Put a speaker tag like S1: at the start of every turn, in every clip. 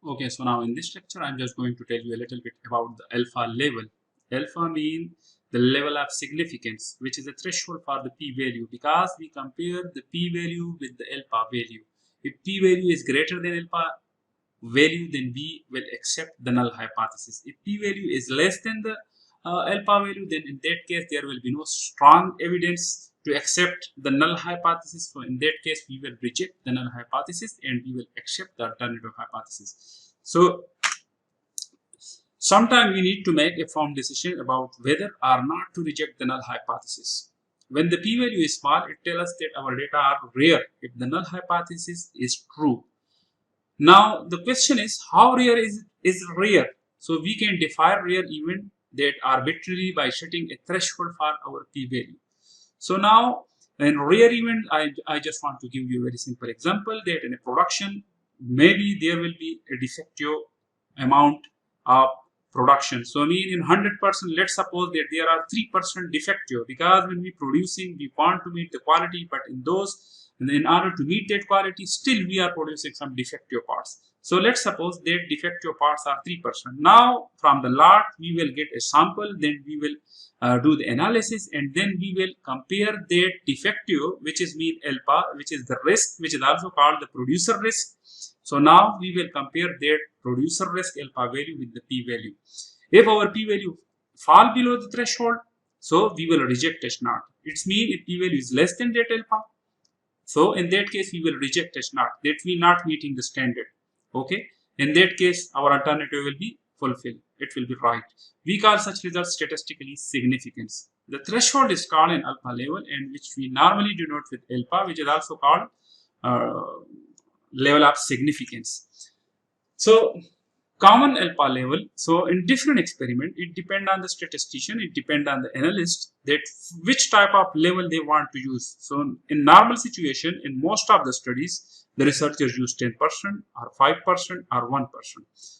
S1: Okay, so now in this lecture, I'm just going to tell you a little bit about the alpha level. Alpha means the level of significance, which is a threshold for the p-value, because we compare the p-value with the alpha value. If p-value is greater than alpha value, then we will accept the null hypothesis. If p-value is less than the alpha value, then in that case there will be no strong evidence to accept the null hypothesis. So in that case we will reject the null hypothesis and we will accept the alternative hypothesis. So sometimes we need to make a firm decision about whether or not to reject the null hypothesis. When the p-value is small, it tells us that our data are rare if the null hypothesis is true. Now the question is, how rare is rare? So we can define rare event that arbitrarily by setting a threshold for our p-value. So now in rare event, I just want to give you a very simple example that in a production, maybe there will be a defective amount of production. So I mean in 100%, let's suppose that there are 3% defective, because when we producing, we want to meet the quality, but in order to meet that quality, still we are producing some defective parts. So let's suppose that defective parts are 3%. Now from the lot we will get a sample, then we will do the analysis, and then we will compare that defective, which is mean alpha, which is the risk, which is also called the producer risk. So now we will compare that producer risk alpha value with the p-value. If our p-value fall below the threshold, so we will reject H naught. It's mean if p-value is less than that alpha, so in that case we will reject H naught, that we not meeting the standard. Okay, in that case our alternative will be fulfilled, it will be right. We call such results statistically significance. The threshold is called an alpha level, and which we normally denote with alpha, which is also called level of significance. So common alpha level, so in different experiment, it depends on the statistician, it depends on the analyst, that which type of level they want to use. So in normal situation, in most of the studies, the researchers use 10% or 5% or 1%.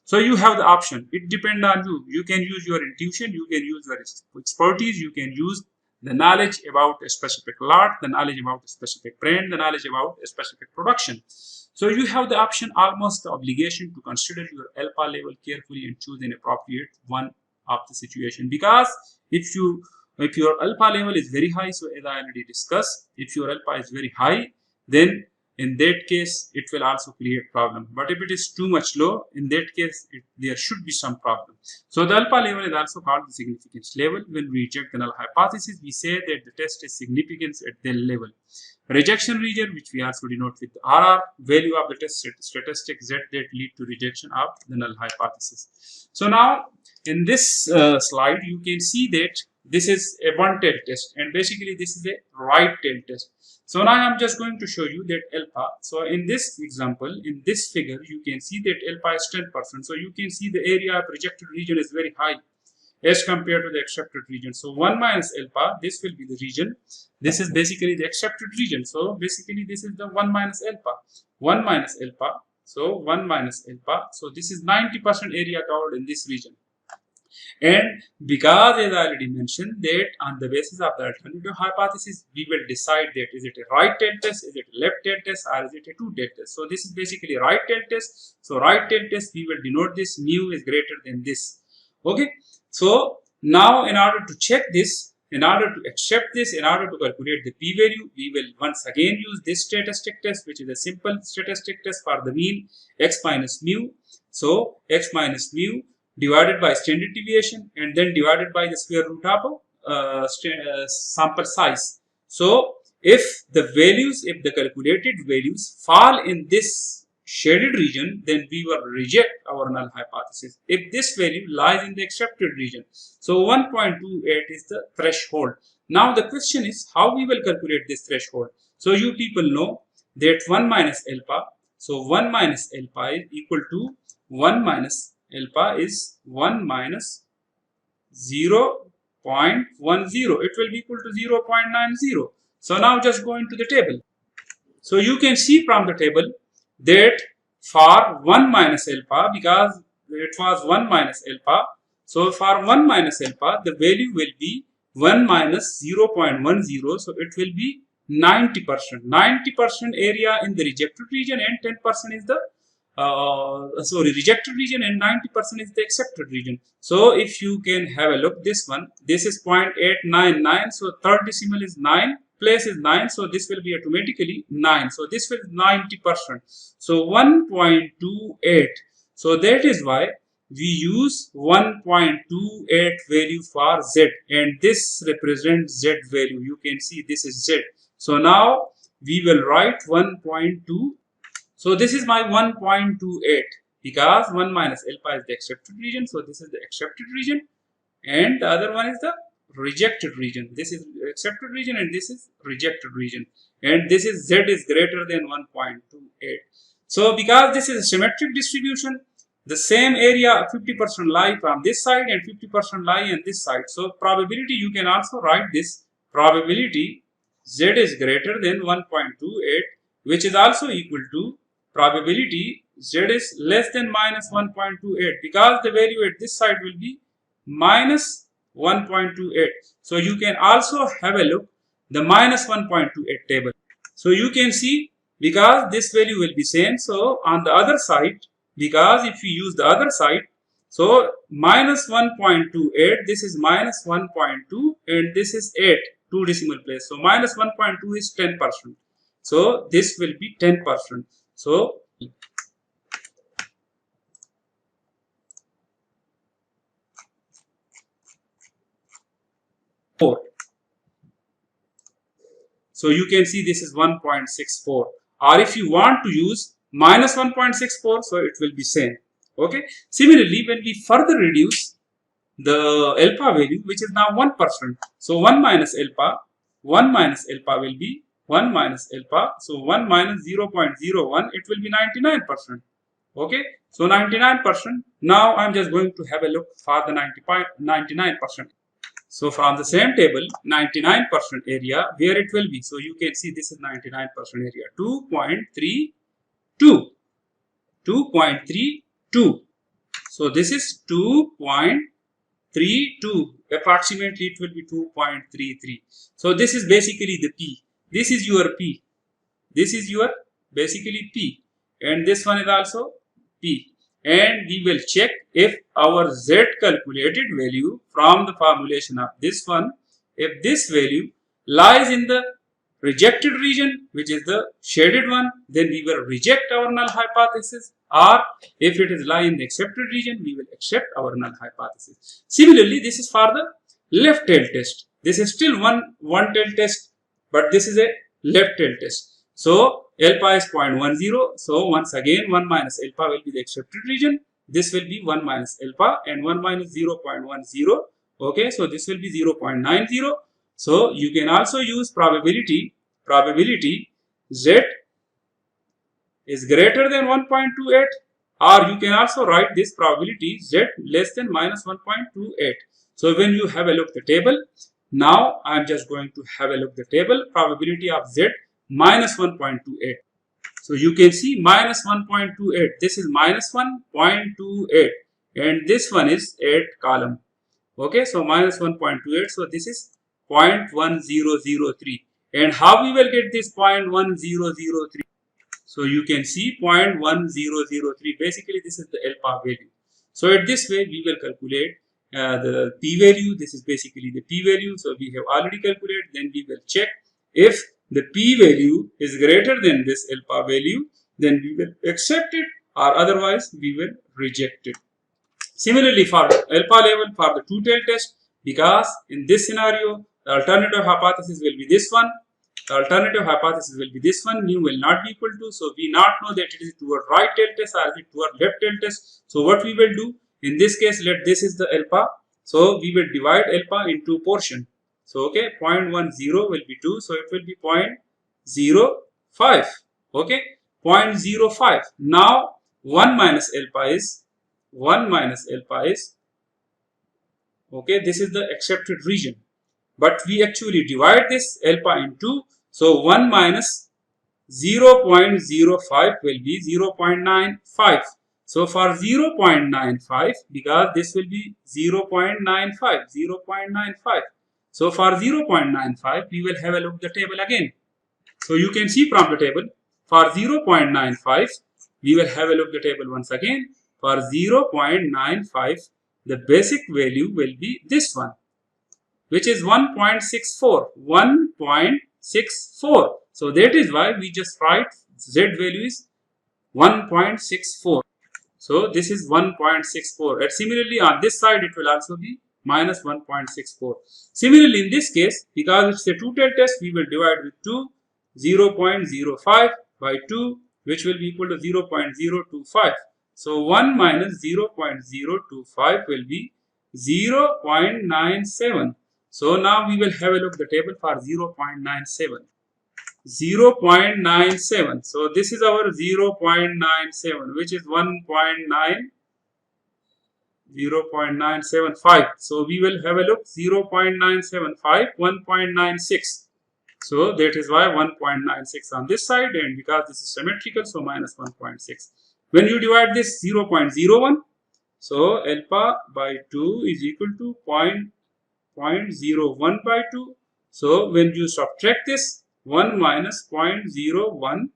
S1: So you have the option, it depends on you. You can use your intuition, you can use your expertise, you can use the knowledge about a specific lot, the knowledge about a specific brand, the knowledge about a specific production. So you have the option, almost the obligation, to consider your alpha level carefully and choose an appropriate one of the situation. Because if your alpha level is very high, so as I already discussed, if your alpha is very high, then in that case it will also create problem. But if it is too much low, in that case there should be some problem. So the alpha level is also called the significance level. When we reject the null hypothesis, we say that the test is significance at that level. Rejection region, which we also denote with RR, value of the test statistic Z that lead to rejection of the null hypothesis. So now in this slide you can see that this is a one-tail test, and basically this is a right-tail test. So now I'm just going to show you that alpha. So in this example, in this figure, you can see that alpha is 10%. So you can see the area of rejected region is very high as compared to the accepted region. So 1 minus alpha, this will be the region. This is basically the accepted region. So basically this is the 1 minus alpha. 1 minus alpha. So 1 minus alpha. So this is 90% area covered in this region. And because, as I already mentioned, that on the basis of the alternative hypothesis, we will decide that is it a right tail test, is it a left tail test, or is it a two tail test. So this is basically a right tail test. So right tail test, we will denote this mu is greater than this. Okay. So now in order to check this, in order to accept this, in order to calculate the p-value, we will once again use this statistic test, which is a simple statistic test for the mean x minus mu. So x minus mu divided by standard deviation and then divided by the square root of sample size. So if the calculated values fall in this shaded region, then we will reject our null hypothesis. If this value lies in the accepted region, so 1.28 is the threshold. Now the question is how we will calculate this threshold. So you people know that 1 minus alpha, so 1 minus alpha is equal to 1 minus alpha is 1 minus 0.10. It will be equal to 0.90. So now just go into the table. So you can see from the table that for 1 minus alpha, because it was 1 minus alpha, so for 1 minus alpha, the value will be 1 minus 0.10, so it will be 90%. 90% area in the rejected region and 10% is the sorry, rejected region, and 90% is the accepted region. So if you can have a look, this one, this is 0.899, so third decimal is 9, place is 9, so this will be automatically 9, so this will 90%, so 1.28. So that is why we use 1.28 value for z, and this represents z value. You can see this is z. So now we will write 1.2. So this is my 1.28 because 1 minus alpha is the accepted region. So this is the accepted region, and the other one is the rejected region. This is accepted region and this is rejected region, and this is z is greater than 1.28. So because this is a symmetric distribution, the same area 50% lie from this side and 50% lie on this side. So probability, you can also write this probability z is greater than 1.28, which is also equal to probability z is less than minus 1.28, because the value at this side will be minus 1.28. So you can also have a look the minus 1.28 table. So you can see, because this value will be same, so on the other side, because if you use the other side, so minus 1.28, this is minus 1.2 and this is 8, 2 decimal place. So minus 1.2 is 10%. So this will be 10%. So so you can see this is 1.64, or if you want to use minus 1.64, so it will be same. Okay. Similarly, when we further reduce the alpha value, which is now 1%, so 1 minus alpha will be 1 minus alpha, so 1 minus 0.01, it will be 99%. Okay, so 99%. Now I'm just going to have a look for the 99%. So from the same table, 99% area, where it will be. So you can see this is 99% area, 2.32. 2.32. So this is 2.32. Approximately it will be 2.33. So this is basically the P. This is your P. This is your basically P. And this one is also P. And we will check if our Z calculated value from the formulation of this one, if this value lies in the rejected region, which is the shaded one, then we will reject our null hypothesis, or if it is lie in the accepted region, we will accept our null hypothesis. Similarly, this is for the left tail test. This is still one tail test, but this is a left tail test. So alpha is 0.10. So once again, 1 minus alpha will be the accepted region. This will be 1 minus alpha, and 1 minus 0.10. Okay, so this will be 0.90. So you can also use probability Z is greater than 1.28, or you can also write this probability Z less than minus 1.28. So when you have a look at the table, now I am just going to have a look at the table, probability of Z minus 1.28. So you can see minus 1.28. This is minus 1.28, and this one is 8 column. Okay, so minus 1.28. So this is 0.1003. And how we will get this 0.1003? So you can see 0.1003. Basically, this is the alpha value. So at this way, we will calculate the p-value. This is basically the p-value. So we have already calculated. Then we will check if the p-value is greater than this alpha value, then we will accept it, or otherwise we will reject it. Similarly, for the alpha level for the two-tailed test, because in this scenario, the alternative hypothesis will be this one. The alternative hypothesis will be this one. Mu will not be equal to. So we not know that it is toward right tail test or is it toward left tail test. So what we will do in this case, let this is the alpha. So we will divide alpha into portion. So okay, 0.10 will be 2. So it will be 0.05. Okay, 0.05. Now 1 minus alpha is okay, this is the accepted region, but we actually divide this alpha into, so 1 minus 0.05 will be 0.95. So for 0.95, because this will be 0.95. So for 0.95, we will have a look at the table again. So you can see from the table, for 0.95, we will have a look at the table once again. For 0.95, the basic value will be this one, which is 1.64. 1.64. So that is why we just write Z value is 1.64. So this is 1.64. And similarly on this side it will also be minus 1.64. Similarly in this case, because it's a two-tailed test, we will divide with 2, 0.05 by 2, which will be equal to 0.025. So 1 minus 0.025 will be 0.97. So now we will have a look at the table for 0.97. 0.97. So this is our 0.97, which is 0.975. So we will have a look. 0.975, 1.96. So that is why 1.96 on this side, and because this is symmetrical, so minus 1.6. When you divide this 0.01, so alpha by 2 is equal to 0.01 by 2. So when you subtract this, 1 minus 0.01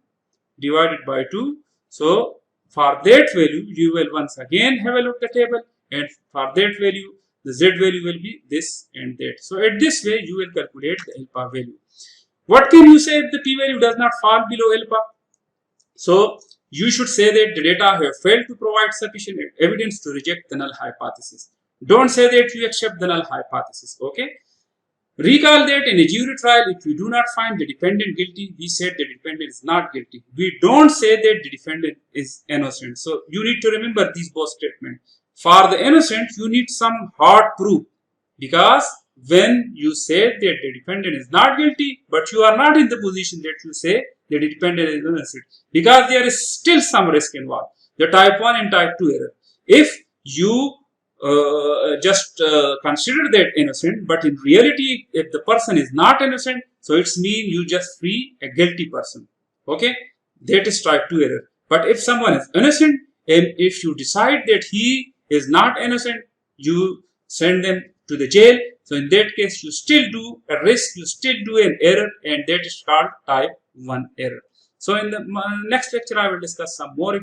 S1: divided by 2. So for that value, you will once again have a look at the table, and for that value, the Z value will be this and that. So at this way, you will calculate the alpha value. What can you say if the p-value does not fall below alpha? So you should say that the data have failed to provide sufficient evidence to reject the null hypothesis. Don't say that you accept the null hypothesis. Okay. Recall that in a jury trial, if we do not find the defendant guilty, we said the defendant is not guilty. We don't say that the defendant is innocent. So you need to remember these both statements. For the innocent, you need some hard proof, because when you say that the defendant is not guilty, but you are not in the position that you say that the defendant is innocent, because there is still some risk involved. The type 1 and type 2 error. If you just consider that innocent, but in reality, if the person is not innocent, so it's mean you just free a guilty person. Okay, that is type 2 error. But if someone is innocent, and if you decide that he is not innocent, you send them to the jail. So in that case, you still do a risk, you still do an error, and that is called type 1 error. So in the next lecture, I will discuss some more